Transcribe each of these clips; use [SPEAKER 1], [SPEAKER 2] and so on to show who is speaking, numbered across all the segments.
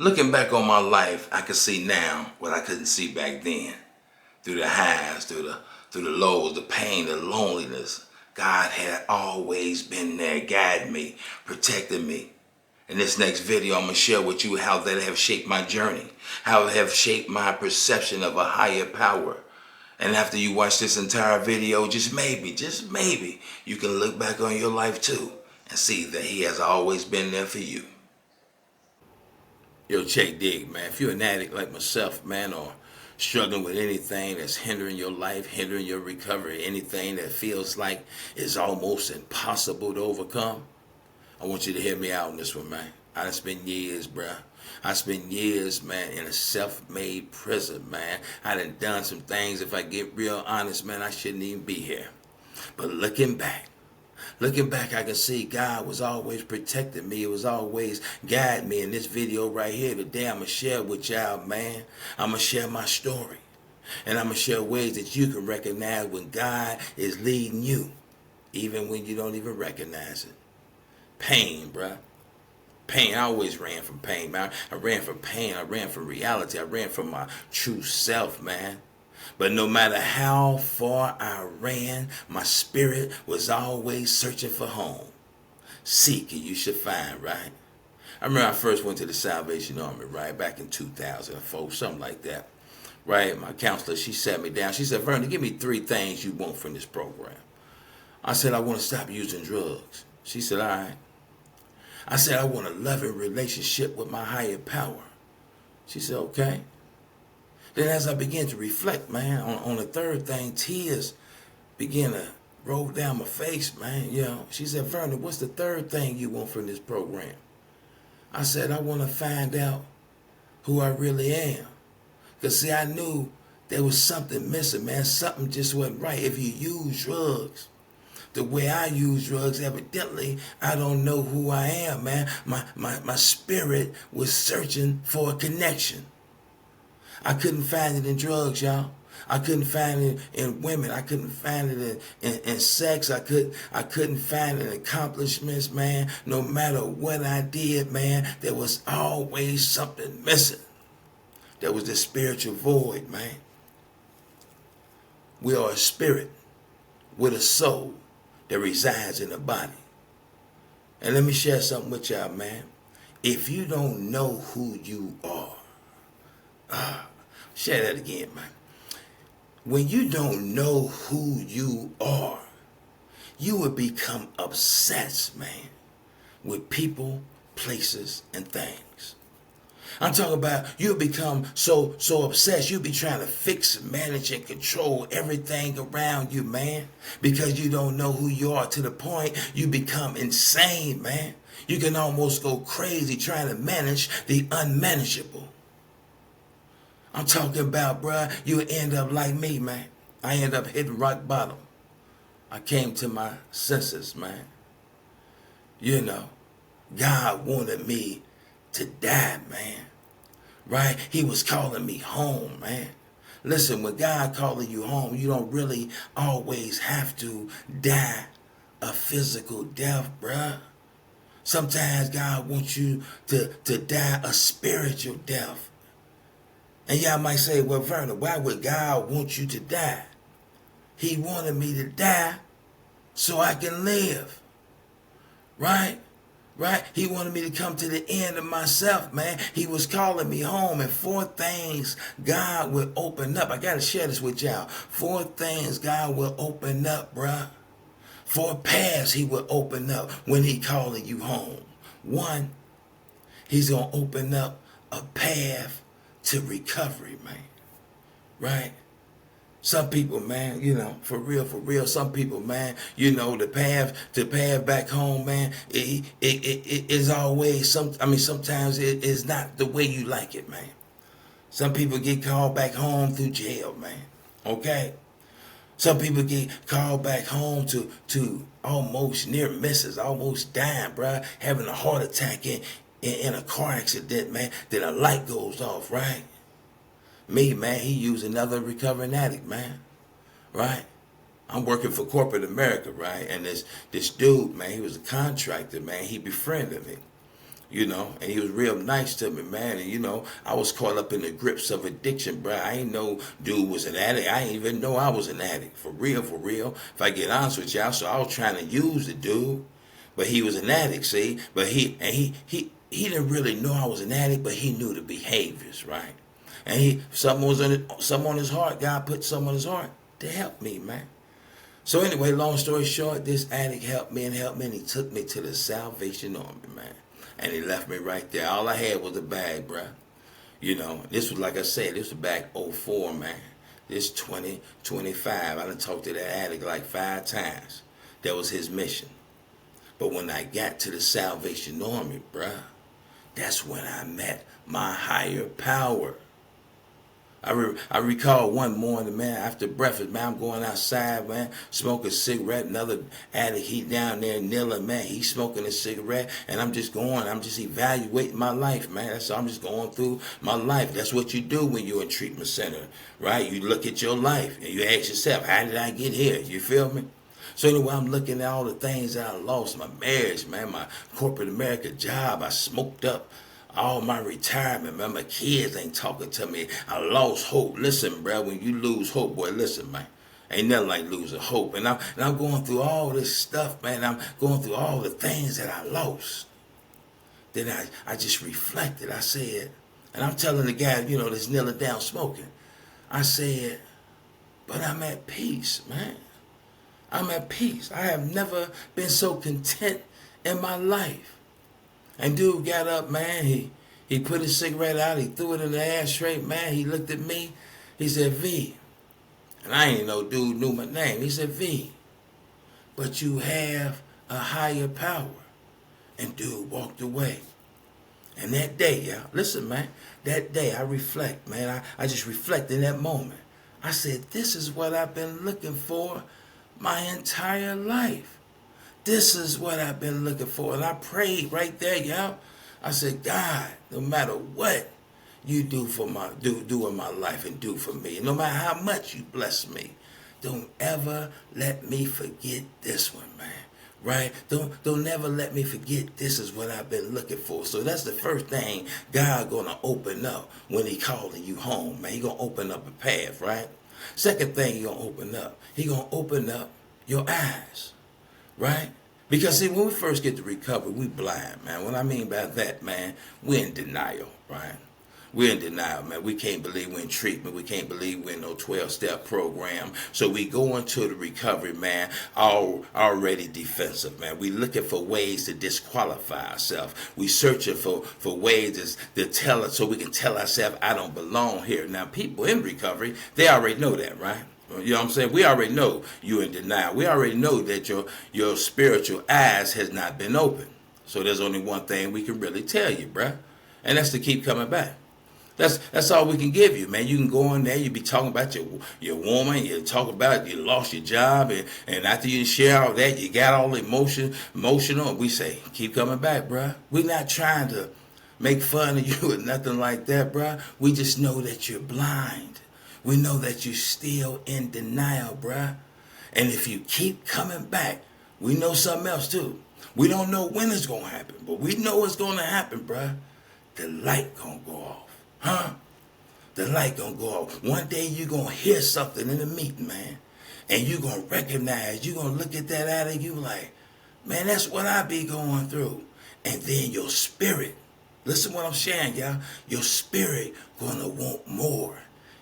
[SPEAKER 1] Looking back on my life, I can see now what I couldn't see back then. Through the highs, through the lows, the pain, the loneliness. God had always been there, guiding me, protecting me. In this next video, I'm going to share with you how that have shaped my journey, how it have shaped my perception of a higher power. And after you watch this entire video, just maybe, you can look back on your life too and see that he has always been there for you. Yo, check dig, man. If you're an addict like myself, man, or struggling with anything that's hindering your life, hindering your recovery, anything that feels like it's almost impossible to overcome, I want you to hear me out on this one, man. I done spent years, bruh. I spent years, man, in a self-made prison, man. I done some things, if I get real honest, man, I shouldn't even be here. But looking back, I can see God was always protecting me. It was always guiding me. In this video right here today, I'm going to share with y'all, man. I'm going to share my story. And I'm going to share ways that you can recognize when God is leading you, even when you don't even recognize it. Pain, bruh. Pain. I always ran from pain, man. I ran from pain. I ran from reality. I ran from my true self, man. But no matter how far I ran, my spirit was always searching for home. Seek and you should find, right? I remember I first went to the Salvation Army, right, back in 2004, something like that. Right, my counselor, she sat me down. She said, Vernon, give me 3 things you want from this program. I said, I want to stop using drugs. She said, all right. I said, I want a loving relationship with my higher power. She said, okay. Then as I began to reflect, man, on the 3rd thing, tears began to roll down my face, man. You know, she said, Vernon, what's the 3rd thing you want from this program? I said, I want to find out who I really am. Because, see, I knew there was something missing, man. Something just wasn't right. If you use drugs the way I use drugs, evidently, I don't know who I am, man. My spirit was searching for a connection. I couldn't find it in drugs, y'all. I couldn't find it in women. I couldn't find it in sex. I couldn't find it in accomplishments, man. No matter what I did, man, there was always something missing. There was this spiritual void, man. We are a spirit with a soul that resides in the body. And let me share something with y'all, man. If you don't know who you are, share that again, man. When you don't know who you are, you will become obsessed, man, with people, places, and things. I'm talking about you'll become so obsessed, you'll be trying to fix, manage, and control everything around you, man, because you don't know who you are, to the point you become insane, man. You can almost go crazy trying to manage the unmanageable. I'm talking about, bruh, you end up like me, man. I end up hitting rock bottom. I came to my senses, man. You know, God wanted me to die, man. Right? He was calling me home, man. Listen, when God calling you home, you don't really always have to die a physical death, bruh. Sometimes God wants you to die a spiritual death. And y'all might say, well, Vernon, why would God want you to die? He wanted me to die so I can live. Right? Right? He wanted me to come to the end of myself, man. He was calling me home, and 4 things God will open up. I got to share this with y'all. 4 things God will open up, bruh. 4 paths he will open up when he calling you home. 1, he's going to open up a path to recovery, man. Right? Some people, man, you know, for real, some people, man, you know, the path back home, man, it is always sometimes it is not the way you like it, man. Some people get called back home through jail, man. Okay? Some people get called back home to almost near misses, almost dying, bruh, having a heart attack in a car accident, man. Then a light goes off, right? Me, man, he used another recovering addict, man. Right? I'm working for corporate America, right? And this dude, man, he was a contractor, man. He befriended me. you know, and he was real nice to me, man. And, you know, I was caught up in the grips of addiction, bro. I ain't know dude was an addict. I ain't even know I was an addict. For real, for real. If I get honest with y'all, so I was trying to use the dude, but he was an addict, see? But he didn't really know I was an addict, but he knew the behaviors, right? And something on his heart. God put something on his heart to help me, man. So anyway, long story short, this addict helped me, and he took me to the Salvation Army, man. And he left me right there. All I had was a bag, bruh. You know, this was, like I said, this was back '04, man. This 2025. I done talked to that addict like 5 times. That was his mission. But when I got to the Salvation Army, bruh, that's when I met my higher power. I recall one morning, man, after breakfast, man, I'm going outside, man, smoking a cigarette. Another addict, he down there kneeling, man, he's smoking a cigarette, and I'm just evaluating my life, man. That's all. I'm just going through my life. That's what you do when you're in treatment center, right? You look at your life, and you ask yourself, how did I get here? You feel me? So anyway, I'm looking at all the things that I lost. My marriage, man, my corporate America job, I smoked up all my retirement, man. My kids ain't talking to me. I lost hope. Listen, bro, when you lose hope, boy, listen, man. Ain't nothing like losing hope. And I'm going through all this stuff, man. I'm going through all the things that I lost. Then I just reflected. I said, and I'm telling the guy, you know, that's kneeling down smoking. I said, but I'm at peace, man. I'm at peace. I have never been so content in my life. And dude got up, man. He put his cigarette out. He threw it in the ashtray, man. He looked at me. He said, V. And I ain't know dude knew my name. He said, V, but you have a higher power. And dude walked away. And that day, y'all, listen, man, that day I reflect, man. I just reflect in that moment. I said, this is what I've been looking for my entire life. This is what I've been looking for. And I prayed right there, y'all. I said, God, no matter what you do in my life and do for me, and no matter how much you bless me, don't ever let me forget this one, man. Right? Don't never let me forget this is what I've been looking for. So that's the first thing God gonna open up when he calling you home, man. He gonna open up a path, right? Second thing he gonna open up your eyes. Right? Because see, when we first get to recovery, we blind, man. What I mean by that, man, we're in denial, right? We're in denial, man. We can't believe we're in treatment. We can't believe we're in no 12-step program. So we go into the recovery, man, already defensive, man. We looking for ways to disqualify ourselves. We searching for ways to tell us so we can tell ourselves, I don't belong here. Now, people in recovery, they already know that, right? You know what I'm saying? We already know you're in denial. We already know that your spiritual eyes has not been opened. So there's only one thing we can really tell you, bruh. And that's to keep coming back. That's all we can give you, man. You can go in there, you be talking about your woman, you talk about you lost your job, and after you share all that, you got all emotional, and we say, keep coming back, bruh. We're not trying to make fun of you or nothing like that, bruh. We just know that you're blind. We know that you're still in denial, bruh. And if you keep coming back, we know something else too. We don't know when it's going to happen, but we know it's going to happen, bruh. The light going to go off. Huh? The light going to go off. One day you're going to hear something in the meeting, man. And you're going to recognize, you're going to look at that addict, you like, man, that's what I be going through. And then your spirit, listen what I'm sharing, y'all. Your spirit going to want more.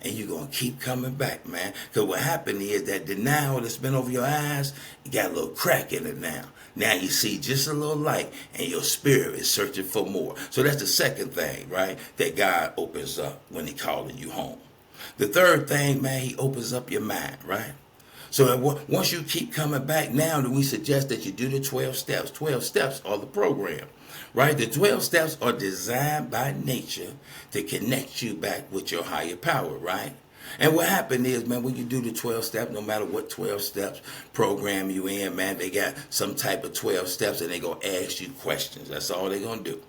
[SPEAKER 1] And you're going to keep coming back, man. Because what happened is that denial that's been over your eyes, you got a little crack in it now. Now you see just a little light, and your spirit is searching for more. So that's the second thing, right, that God opens up when he calling you home. The third thing, man, he opens up your mind, right? So once you keep coming back now, then we suggest that you do the 12 steps. 12 steps are the program. Right? The 12 steps are designed by nature to connect you back with your higher power, right? And what happened is, man, when you do the 12 steps, no matter what 12 steps program you in, man, they got some type of 12 steps and they going to ask you questions. That's all they're going to do.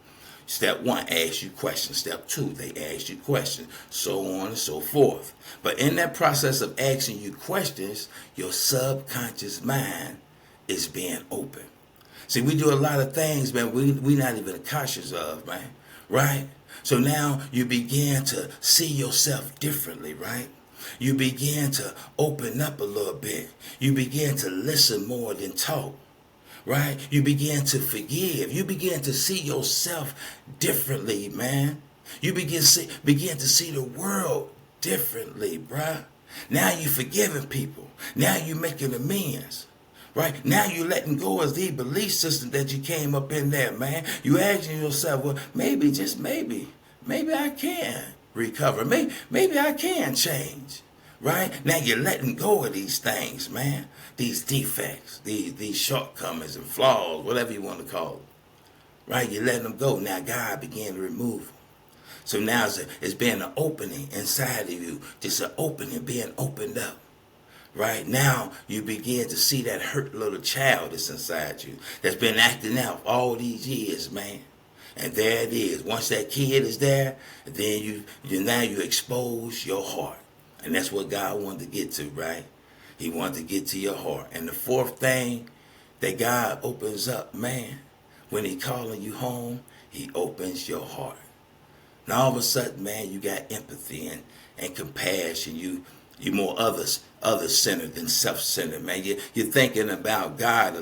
[SPEAKER 1] Step 1, ask you questions. Step 2, they ask you questions. So on and so forth. But in that process of asking you questions, your subconscious mind is being open. See, we do a lot of things, man, we not even conscious of, man, right? So now you begin to see yourself differently, right? You begin to open up a little bit. You begin to listen more than talk, right? You begin to forgive. You begin to see yourself differently, man. You begin to see the world differently, bruh. Now you forgiving people. Now you making amends. Right? Now you letting go of the belief system that you came up in there, man. You asking yourself, well, maybe, just maybe I can recover. Maybe I can change. Right? Now you're letting go of these things, man. These defects, these shortcomings and flaws, whatever you want to call them. Right? You're letting them go. Now God began to remove them. So now it's being an opening inside of you. Just an opening being opened up. Right now, you begin to see that hurt little child that's inside you, that's been acting out all these years, man. And there it is. Once that kid is there, then you expose your heart. And that's what God wanted to get to, right? He wanted to get to your heart. And the fourth thing that God opens up, man, when he calling you home, he opens your heart. Now all of a sudden, man, you got empathy and compassion. You more other-centered than self-centered, man. You're thinking about God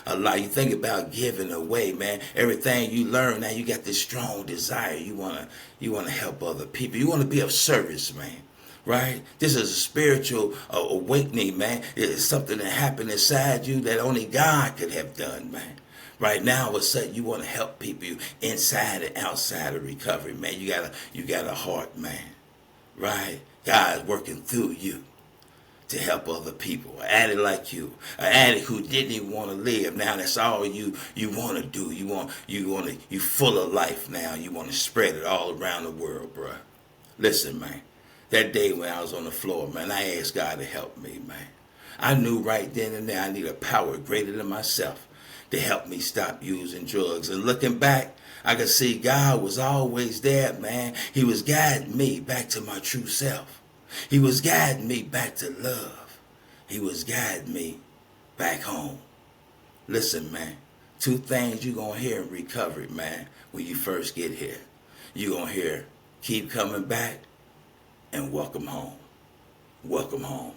[SPEAKER 1] a lot. You think about giving away, man. Everything you learn, now you got this strong desire. You wanna help other people. You wanna be of service, man. Right? This is a spiritual awakening, man. It's something that happened inside you that only God could have done, man. Right now, all of a sudden, you want to help people inside and outside of recovery, man. You got a heart, man. Right? God is working through you to help other people. An addict like you, an addict who didn't even want to live. Now that's all you want to do. You full of life now. You want to spread it all around the world, bruh. Listen, man. That day when I was on the floor, man, I asked God to help me, man. I knew right then and there I need a power greater than myself to help me stop using drugs. And looking back, I could see God was always there, man. He was guiding me back to my true self. He was guiding me back to love. He was guiding me back home. Listen, man, two things you're going to hear in recovery, man, when you first get here. You're going to hear, keep coming back, and welcome home. Welcome home.